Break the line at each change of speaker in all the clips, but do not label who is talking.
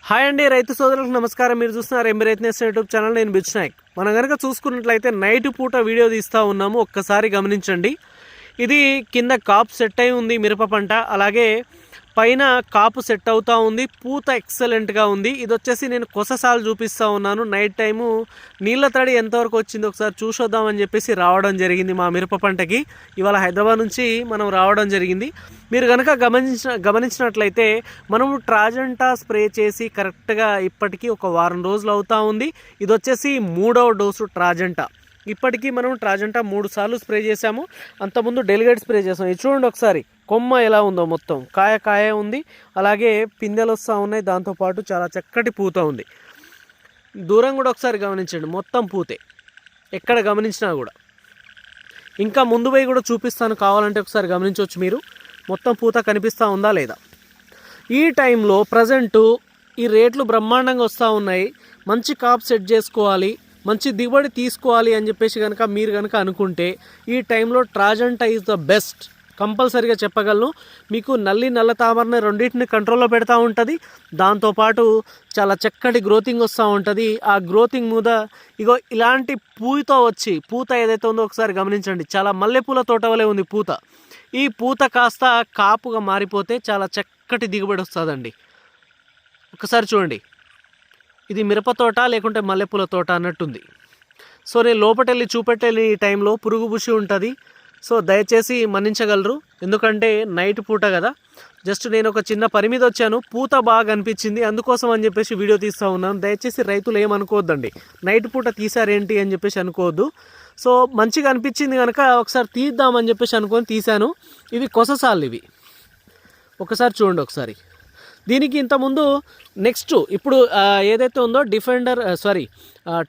Hi అండి, రైతు సోదరులకు నమస్కారం. మీరు చూస్తున్నారు ఎంబీ రైతు యూట్యూబ్ ఛానల్. నేను బిచ్ నాయక్. మనం కనుక చూసుకున్నట్లయితే నైట్ పూట వీడియో తీస్తూ ఉన్నాము. ఒక్కసారి గమనించండి. ఇది కింద కాపు సెట్ అయి ఉంది మిరప పంట, అలాగే పైన కాపు సెట్ అవుతూ ఉంది. పూత ఎక్సలెంట్గా ఉంది. ఇది వచ్చేసి నేను కొససాలు చూపిస్తూ ఉన్నాను. నైట్ టైము నీళ్ళ తడి ఎంతవరకు వచ్చిందో ఒకసారి చూసొద్దామని చెప్పేసి రావడం జరిగింది మా మిరప పంటకి. ఇవాళ హైదరాబాద్ నుంచి మనం రావడం జరిగింది. మీరు కనుక గమనించినట్లయితే మనము ట్రాజెంటా స్ప్రే చేసి కరెక్ట్గా ఇప్పటికీ ఒక వారం రోజులు అవుతూ ఉంది. ఇది వచ్చేసి 3వ డోసు ట్రాజెంటా. ఇప్పటికీ మనం ట్రాజెంటా 3 సార్లు స్ప్రే చేసాము. అంతకుముందు డెలిగేట్ స్ప్రే చేసాము. ఇది చూడండి ఒకసారి, కొమ్మ ఎలా ఉందో, మొత్తం కాయ ఉంది, అలాగే పిందెలు వస్తూ ఉన్నాయి. దాంతోపాటు చాలా చక్కటి పూత ఉంది. దూరం కూడా ఒకసారి గమనించండి, మొత్తం పూతే ఎక్కడ గమనించినా కూడా. ఇంకా ముందు పోయి కూడా చూపిస్తాను, కావాలంటే ఒకసారి గమనించవచ్చు మీరు. మొత్తం పూత కనిపిస్తూ ఉందా లేదా. ఈ టైంలో ప్రజెంటు ఈ రేట్లు బ్రహ్మాండంగా వస్తూ ఉన్నాయి. మంచి కాప్ సెట్ చేసుకోవాలి, మంచి దిగుబడి తీసుకోవాలి అని చెప్పేసి కనుక మీరు కనుక అనుకుంటే ఈ టైంలో ట్రాజెంటా ఈజ్ ద బెస్ట్. కంపల్సరీగా చెప్పగలను. మీకు నల్ల తామరని రెండింటిని కంట్రోల్లో పెడతా ఉంటుంది. దాంతోపాటు చాలా చక్కటి గ్రోతింగ్ వస్తూ ఉంటుంది. ఆ గ్రోతింగ్ మీద ఇగో ఇలాంటి పూత ఏదైతే ఉందో ఒకసారి గమనించండి. చాలా మల్లెపూల తోట వలె ఉంది పూత. ఈ పూత కాస్త కాపుగా మారిపోతే చాలా చక్కటి దిగుబడి వస్తుందండి. ఒకసారి చూడండి, ఇది మిరప తోట లేకుంటే మల్లెపూల తోట అన్నట్టుంది. సో నేను లోపటెళ్ళి చూపెట్టెళ్ళి ఈ టైంలో పురుగు బుషి ఉంటుంది. సో దయచేసి మన్నించగలరు, ఎందుకంటే నైట్ పూట కదా. జస్ట్ నేను ఒక చిన్న పని మీద వచ్చాను, పూత బాగా అనిపించింది, అందుకోసం అని చెప్పేసి వీడియో తీస్తూ ఉన్నాను. దయచేసి రైతులు ఏమనుకోవద్దండి, నైట్ పూట తీసారేంటి అని చెప్పేసి అనుకోవద్దు. సో మంచిగా అనిపించింది కనుక ఒకసారి తీద్దామని చెప్పేసి అనుకొని తీశాను. ఇవి కొససాలు. ఇవి ఒకసారి చూడండి ఒకసారి. దీనికి ఇంతకుముందు నెక్స్ట్ ఇప్పుడు ఏదైతే ఉందో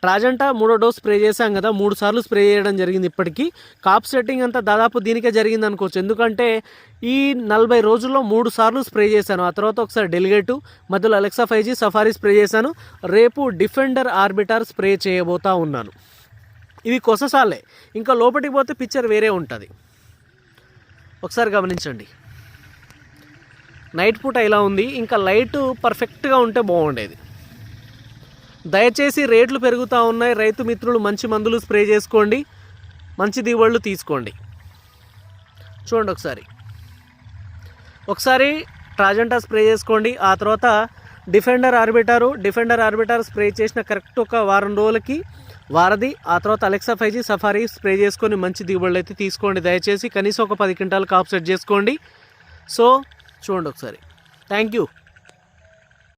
ట్రాజెంటా 3వ డోస్ స్ప్రే చేశాం కదా, 3 సార్లు స్ప్రే చేయడం జరిగింది. ఇప్పటికీ కాప్ సెట్టింగ్ అంతా దాదాపు దీనికే జరిగింది అనుకోవచ్చు. ఎందుకంటే ఈ 40 రోజుల్లో 3 సార్లు స్ప్రే చేశాను. ఆ తర్వాత ఒకసారి డెలిగేటు, మధ్యలో అలెక్సా 5G సఫారీ స్ప్రే చేశాను. రేపు డిఫెండర్ ఆర్బిటర్ స్ప్రే చేయబోతా ఉన్నాను. ఇవి కొససాలే, ఇంకా లోపలికి పోతే పిక్చర్ వేరే ఉంటుంది. ఒకసారి గమనించండి. నైట్ పూట ఇలా ఉంది, ఇంకా లైట్ పర్ఫెక్ట్గా ఉంటే బాగుండేది. దయచేసి రేట్లు పెరుగుతూ ఉన్నాయి. రైతు మిత్రులు మంచి మందులు స్ప్రే చేసుకోండి, మంచి దిగుబడులు తీసుకోండి. చూడండి ఒకసారి ట్రాజెంటా స్ప్రే చేసుకోండి. ఆ తర్వాత డిఫెండర్ ఆర్బిటర్ స్ప్రే చేసిన కరెక్ట్ ఒక వారం రోజులకి వారధి, ఆ తర్వాత అలెక్సా 5G సఫారీ స్ప్రే చేసుకొని మంచి దిగుబడులు అయితే తీసుకోండి. దయచేసి కనీసం ఒక 10 క్వింటాలు కాప్ సెట్ చేసుకోండి. సో చూడండి ఒకసారి. Thank you.